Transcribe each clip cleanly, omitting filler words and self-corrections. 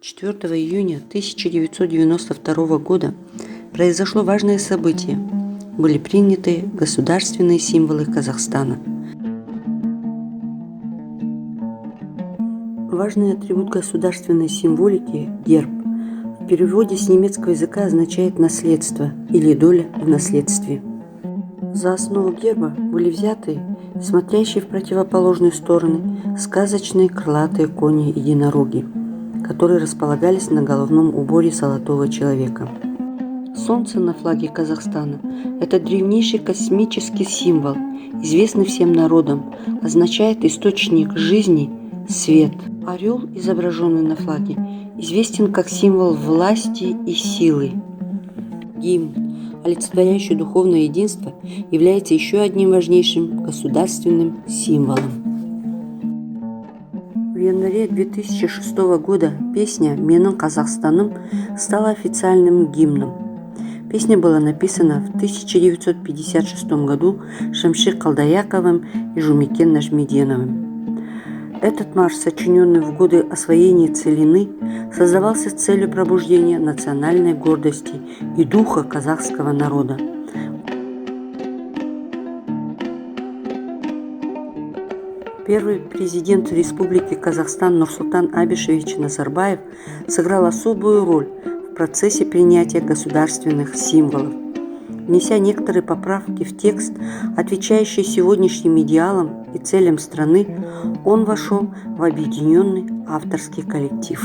4 июня 1992 года произошло важное событие. Были приняты государственные символы Казахстана. Важный атрибут государственной символики – герб. В переводе с немецкого языка означает «наследство» или «доля в наследстве». За основу герба были взяты смотрящие в противоположные стороны сказочные крылатые кони-единороги, которые располагались на головном уборе золотого человека. Солнце на флаге Казахстана – это древнейший космический символ, известный всем народам, означает источник жизни, свет. Орел, изображенный на флаге, известен как символ власти и силы. Гимн, олицетворяющий духовное единство, является еще одним важнейшим государственным символом. В январе 2006 года песня «Менің Казахстаным» стала официальным гимном. Песня была написана в 1956 году Шамшир Қалдаяқовым и Жумекен Нажмеденовым. Этот марш, сочиненный в годы освоения Целины, создавался с целью пробуждения национальной гордости и духа казахского народа. Первый президент Республики Казахстан Нурсултан Абишевич Назарбаев сыграл особую роль в процессе принятия государственных символов. Внеся некоторые поправки в текст, отвечающие сегодняшним идеалам и целям страны, он вошел в объединенный авторский коллектив.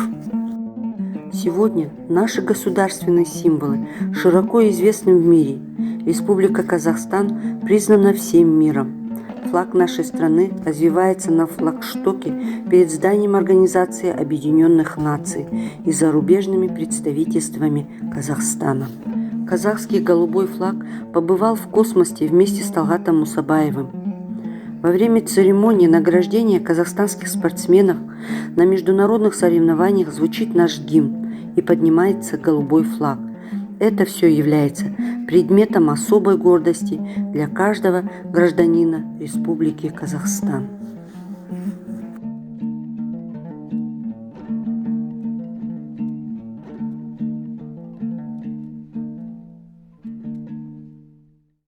Сегодня наши государственные символы широко известны в мире. Республика Казахстан признана всем миром. Флаг нашей страны развивается на флагштоке перед зданием Организации Объединенных Наций и зарубежными представительствами Казахстана. Казахский голубой флаг побывал в космосе вместе с Талгатом Мусабаевым. Во время церемонии награждения казахстанских спортсменов на международных соревнованиях звучит наш гимн и поднимается голубой флаг. Это все является предметом особой гордости для каждого гражданина Республики Казахстан.